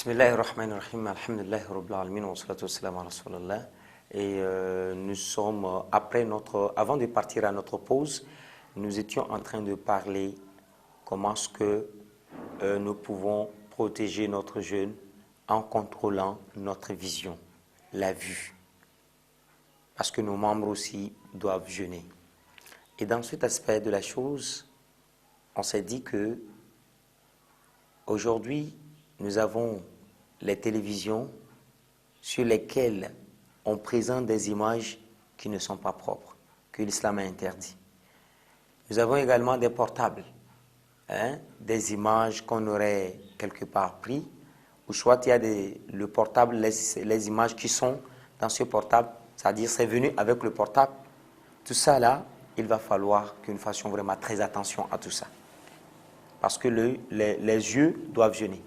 Bismillahirrahmanirrahim, alhamdulillah, rabbil alamin, wa salatu wassalam ala rasulallah. Et nous sommes, avant de partir à notre pause, nous étions en train de parler comment est-ce que nous pouvons protéger notre jeûne en contrôlant notre vision, la vue. Parce que nos membres aussi doivent jeûner. Et dans cet aspect de la chose, on s'est dit que aujourd'hui, nous avons les télévisions sur lesquelles on présente des images qui ne sont pas propres, que l'islam a interdit. Nous avons également des portables, des images qu'on aurait quelque part pris, ou soit il y a le portable, les images qui sont dans ce portable, c'est-à-dire c'est venu avec le portable. Tout ça là, il va falloir que nous fassions vraiment très attention à tout ça. Parce que les yeux doivent jeûner.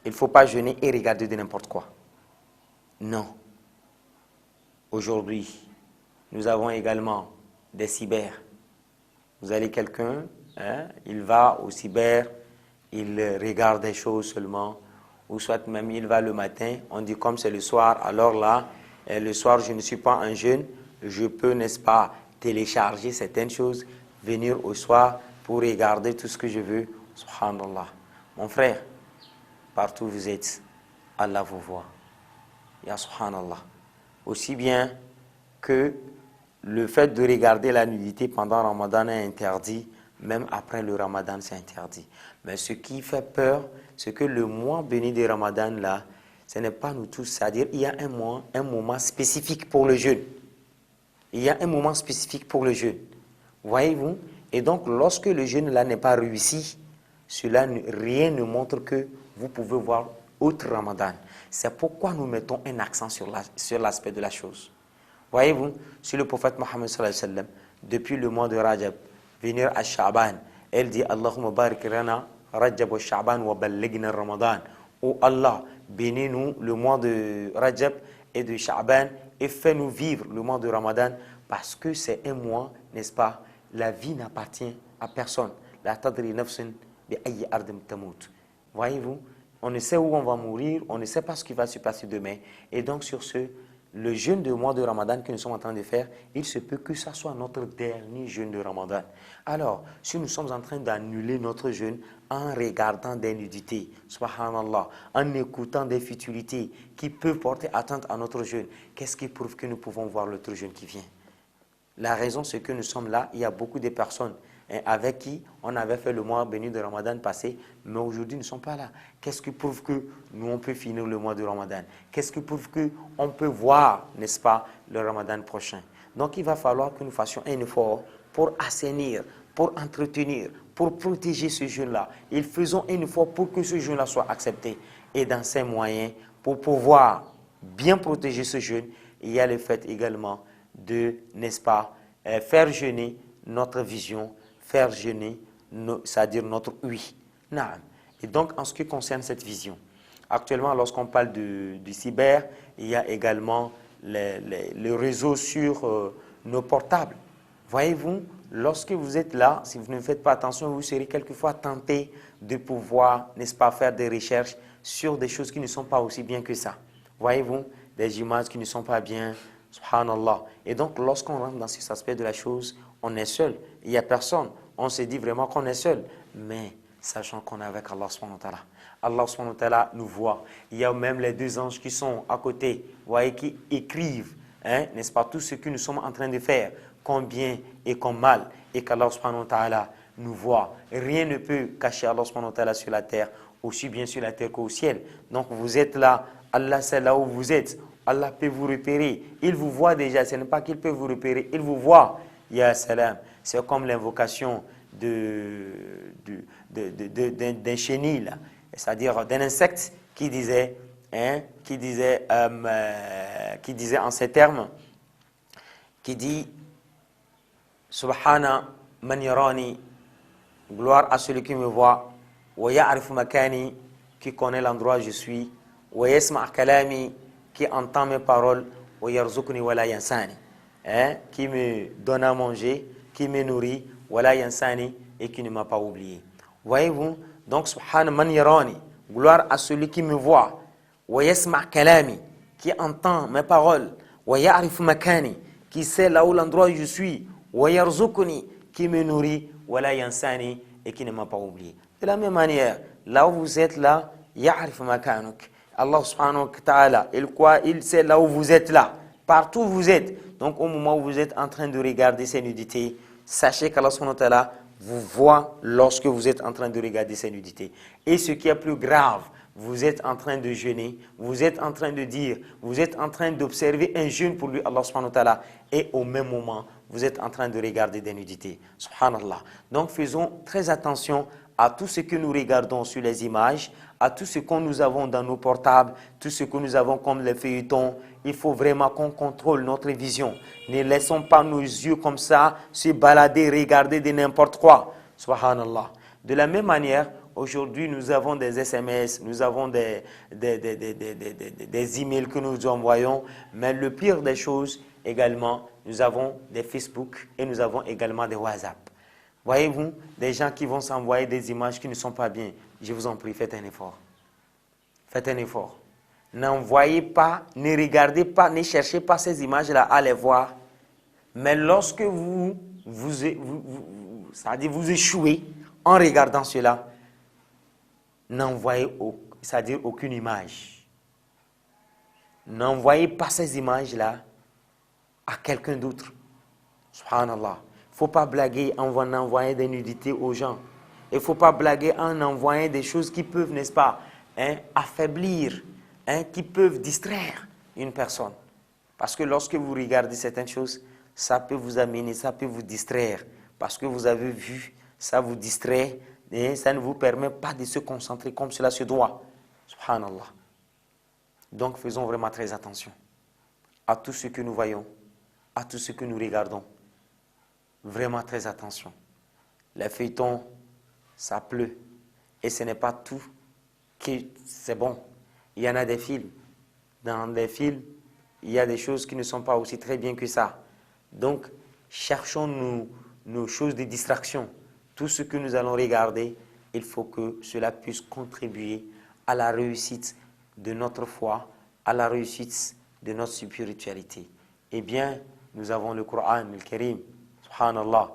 Il ne faut pas jeûner et regarder de n'importe quoi. Non. Aujourd'hui, nous avons également des cyber. Vous allez quelqu'un, il va au cyber, il regarde des choses seulement, ou soit même il va le matin, on dit comme c'est le soir, alors là, le soir je ne suis pas en jeûne, je peux, n'est-ce pas, télécharger certaines choses, venir au soir pour regarder tout ce que je veux. Subhanallah. Mon frère, partout où vous êtes, Allah vous voit. Ya subhanallah. Aussi bien que le fait de regarder la nudité pendant le Ramadan est interdit, même après le Ramadan c'est interdit. Mais ce qui fait peur, c'est que le mois béni du Ramadan là, ce n'est pas nous tous, c'est-à-dire il y a un moment spécifique pour le jeûne. Il y a un moment spécifique pour le jeûne. Voyez-vous? Et donc lorsque le jeûne là n'est pas réussi, rien ne montre que vous pouvez voir autre Ramadan. C'est pourquoi nous mettons un accent sur l'aspect de la chose. Voyez-vous, sur le prophète Mohammed sallallahu alayhi wa sallam, depuis le mois de Rajab, venir à Sha'ban, elle dit Allahumma barik lana Rajab wa Sha'ban wa ballighna Ramadan. Oh Allah, bénis-nous le mois de Rajab et de Sha'ban et fais-nous vivre le mois de Ramadan parce que c'est un mois, n'est-ce pas? La vie n'appartient à personne. La tadri nafsin bi ayyi ardim tamut. Voyez-vous, on ne sait où on va mourir, on ne sait pas ce qui va se passer demain. Et donc sur ce, le jeûne du mois de Ramadan que nous sommes en train de faire, il se peut que ça soit notre dernier jeûne de Ramadan. Alors, si nous sommes en train d'annuler notre jeûne en regardant des nudités, subhanallah, en écoutant des futilités qui peuvent porter atteinte à notre jeûne, qu'est-ce qui prouve que nous pouvons voir l'autre jeûne qui vient? La raison, c'est que nous sommes là, il y a beaucoup de personnes avec qui on avait fait le mois béni de Ramadan passé, mais aujourd'hui nous ne sommes pas là. Qu'est-ce qui prouve que nous on peut finir le mois de Ramadan? Qu'est-ce qui prouve qu'on peut voir, n'est-ce pas, le Ramadan prochain? Donc il va falloir que nous fassions un effort pour assainir, pour entretenir, pour protéger ce jeûne-là. Et faisons un effort pour que ce jeûne-là soit accepté. Et dans ces moyens, pour pouvoir bien protéger ce jeûne, il y a le fait également de, n'est-ce pas, faire jeûner notre vision, faire jeûner, c'est-à-dire notre oui. Et donc, en ce qui concerne cette vision, actuellement, lorsqu'on parle du cyber, il y a également le réseau sur nos portables. Voyez-vous, lorsque vous êtes là, si vous ne faites pas attention, vous serez quelquefois tenté de pouvoir, n'est-ce pas, faire des recherches sur des choses qui ne sont pas aussi bien que ça. Voyez-vous, des images qui ne sont pas bien, subhanallah. Et donc, lorsqu'on rentre dans cet aspect de la chose, on est seul, il n'y a personne. On se dit vraiment qu'on est seul. Mais sachant qu'on est avec Allah subhanahu wa ta'ala. Allah subhanahu wa ta'ala nous voit. Il y a même les deux anges qui sont à côté, vous voyez, qui écrivent, n'est-ce pas, tout ce que nous sommes en train de faire, comme bien et comme mal, et qu'Allah subhanahu wa ta'ala nous voit. Rien ne peut cacher Allah subhanahu wa ta'ala sur la terre, aussi bien sur la terre qu'au ciel. Donc vous êtes là, Allah sait là où vous êtes. Allah peut vous repérer. Il vous voit déjà. Ce n'est pas qu'il peut vous repérer. Il vous voit. Ya salam. C'est comme l'invocation d'un chenil, c'est-à-dire d'un insecte qui disait en ces termes, qui dit Subhana man yarani, gloire à celui qui me voit, wa ya'rifu makani, qui connaît l'endroit où je suis, wa yasma' kalami, qui entend mes paroles, wa yarzuqni wa la yansani, qui me donne à manger, qui me nourrit, wa la yansani, et qui ne m'a pas oublié. Voyez-vous, donc subhana man yarani, Gloire à celui qui me voit. Wa yasma' kalami, qui entend mes paroles. Wa ya'rif makani, qui sait là où l'endroit où je suis. Wa yarzuquni, qui me nourrit. Wa la yansani, et qui ne m'a pas oublié. De la même manière, là où vous êtes là, ya'rif makanuk. Allah subhanahu wa ta'ala, il sait là où vous êtes là. Partout où vous êtes. Donc au moment où vous êtes en train de regarder ces nudités, sachez qu'Allah subhanahu wa ta'ala vous voit lorsque vous êtes en train de regarder ces nudités. Et ce qui est plus grave, vous êtes en train de jeûner, vous êtes en train de dire, vous êtes en train d'observer un jeûne pour lui, Allah subhanahu wa ta'ala, et au même moment, vous êtes en train de regarder des nudités. Subhanallah. Donc faisons très attention à tout ce que nous regardons sur les images, à tout ce que nous avons dans nos portables, tout ce que nous avons comme les feuilletons. Il faut vraiment qu'on contrôle notre vision. Ne laissons pas nos yeux comme ça se balader, regarder de n'importe quoi. Subhanallah. De la même manière, aujourd'hui, nous avons des SMS, nous avons des emails que nous envoyons, mais le pire des choses, également, nous avons des Facebook et nous avons également des WhatsApp. Voyez-vous, des gens qui vont s'envoyer des images qui ne sont pas bien. Je vous en prie, faites un effort. Faites un effort. N'envoyez pas, ne regardez pas, ne cherchez pas ces images-là à les voir. Mais lorsque vous échouez en regardant cela, n'envoyez c'est-à-dire aucune image. N'envoyez pas ces images-là à quelqu'un d'autre. Subhanallah. Il ne faut pas blaguer en envoyant des nudités aux gens. Il ne faut pas blaguer en envoyant des choses qui peuvent, n'est-ce pas, affaiblir, qui peuvent distraire une personne. Parce que lorsque vous regardez certaines choses, ça peut vous amener, ça peut vous distraire. Parce que vous avez vu, ça vous distrait et ça ne vous permet pas de se concentrer comme cela se doit. Subhanallah. Donc faisons vraiment très attention à tout ce que nous voyons, à tout ce que nous regardons. Vraiment très attention. Les feuilletons, ça pleut. Et ce n'est pas tout qui c'est bon. Il y en a des films. Dans des films, il y a des choses qui ne sont pas aussi très bien que ça. Donc, cherchons nos choses de distraction. Tout ce que nous allons regarder, il faut que cela puisse contribuer à la réussite de notre foi, à la réussite de notre spiritualité. Eh bien, nous avons le Coran, le Karim, subhanallah,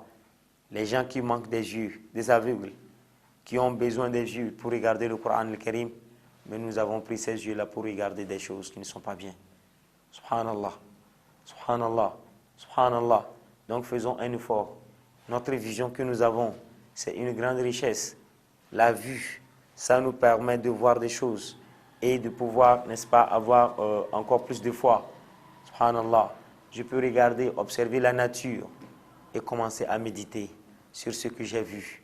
les gens qui manquent des yeux, des aveugles, qui ont besoin des yeux pour regarder le Coran, le Karim, mais nous avons pris ces yeux-là pour regarder des choses qui ne sont pas bien. Subhanallah, subhanallah, subhanallah. Donc faisons un effort. Notre vision que nous avons, c'est une grande richesse. La vue, ça nous permet de voir des choses et de pouvoir, n'est-ce pas, avoir encore plus de foi. Subhanallah. Je peux regarder, observer la nature et commencer à méditer sur ce que j'ai vu.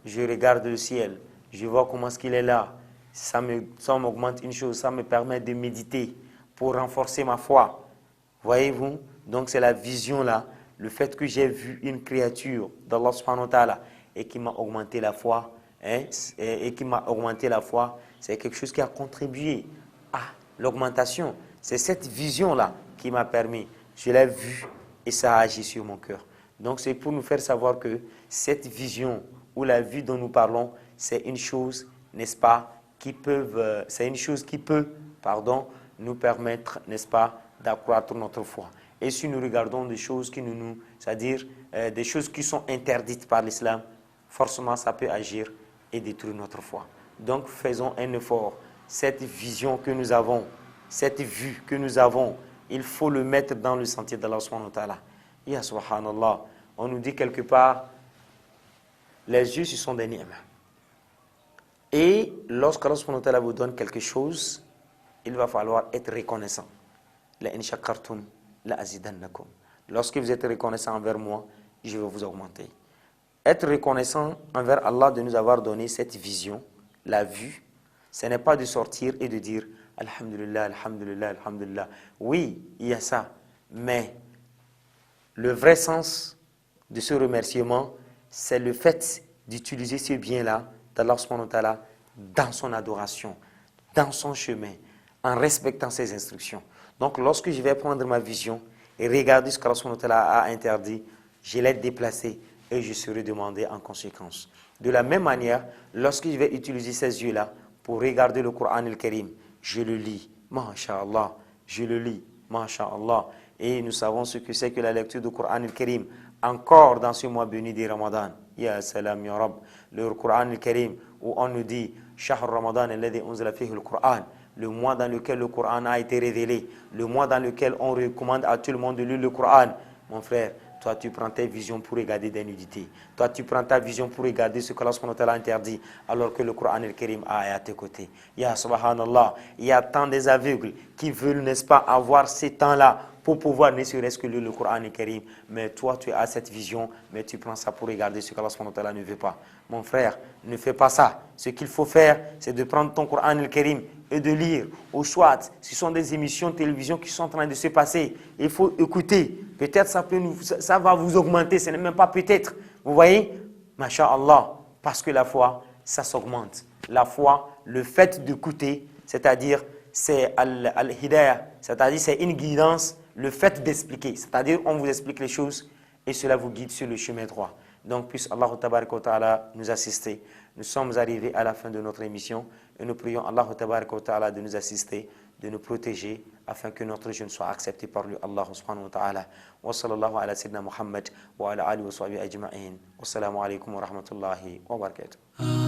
Je regarde le ciel, je vois comment est-ce qu'il est là. Ça m'augmente une chose, ça me permet de méditer pour renforcer ma foi. Voyez-vous? Donc c'est la vision là, le fait que j'ai vu une créature d'Allah subhanahu wa ta'ala et qui m'a augmenté la foi, et qui m'a augmenté la foi, c'est quelque chose qui a contribué à l'augmentation. C'est cette vision-là qui m'a permis. Je l'ai vu et ça a agi sur mon cœur. Donc c'est pour nous faire savoir que cette vision ou la vue dont nous parlons, c'est une chose, n'est-ce pas, c'est une chose qui peut, nous permettre, n'est-ce pas, d'accroître notre foi. Et si nous regardons des choses c'est-à-dire des choses qui sont interdites par l'islam, forcément ça peut agir et détruire notre foi. Donc faisons un effort. Cette vision que nous avons, cette vue que nous avons, il faut le mettre dans le sentier d'Allah subhanahu wa ta'ala. Ya subhanallah, on nous dit quelque part, les yeux ce sont des ni'mas. Et lorsqu'Allah subhanahu wa ta'ala vous donne quelque chose, il va falloir être reconnaissant. La in shakartum la azidannakum. Lorsque vous êtes reconnaissant envers moi, je vais vous augmenter. Être reconnaissant envers Allah de nous avoir donné cette vision, la vue, ce n'est pas de sortir et de dire Alhamdulillah, Alhamdulillah, Alhamdulillah. Oui, il y a ça, mais le vrai sens de ce remerciement, c'est le fait d'utiliser ce bien-là d'Allah subhanahu wa ta'ala dans son adoration, dans son chemin, en respectant ses instructions. Donc lorsque je vais prendre ma vision et regarder ce qu'Allah subhanahu wa ta'ala a interdit, je l'ai déplacé et je serai demandé en conséquence. De la même manière, lorsque je vais utiliser ces yeux-là pour regarder le Coran al-Karim. Je le lis, masha'Allah, je le lis, masha'Allah. Et nous savons ce que c'est que la lecture du Coran al-Karim, encore dans ce mois béni du Ramadan. Ya salam ya Rab, le Coran al-Karim, où on nous dit, Shahr Ramadan alladhi unzila fihi al-Quran, le mois dans lequel le Coran a été révélé, le mois dans lequel on recommande à tout le monde de lire le Coran. Mon frère, toi tu prends ta vision pour regarder des nudités. Toi tu prends ta vision pour regarder ce qu'Allah subhanahu wa ta'ala interdit, alors que le Coran al-Karim est à tes côtés. Ya subhanallah, il y a tant des aveugles qui veulent, n'est-ce pas, avoir ces temps-là pour pouvoir ne serait-ce que lire le Coran al-Karim. Mais toi tu as cette vision, mais tu prends ça pour regarder ce qu'Allah subhanahu wa ta'ala ne veut pas. Mon frère, ne fais pas ça. Ce qu'il faut faire, c'est de prendre ton Coran al-Karim et de lire. Au soit, ce sont des émissions de télévision qui sont en train de se passer. Il faut écouter. Peut-être ça va vous augmenter. Ce n'est même pas peut-être. Vous voyez, masha'Allah, parce que la foi, ça s'augmente. La foi, le fait d'écouter, c'est-à-dire c'est al-hidayah, c'est-à-dire c'est une guidance, le fait d'expliquer. C'est-à-dire on vous explique les choses et cela vous guide sur le chemin droit. Donc puisse Allah tabaraka wa ta'ala nous assister. Nous sommes arrivés à la fin de notre émission et nous prions Allah tabaraka wa ta'ala de nous assister, de nous protéger afin que notre jeûne soit accepté par lui, Allah subhanahu wa ta'ala. Wa sallallahu ala sayyidina Muhammad wa ala alihi wa sahbihi ajma'in. Wassalamu alaikum wa rahmatullahi wa barakatuh.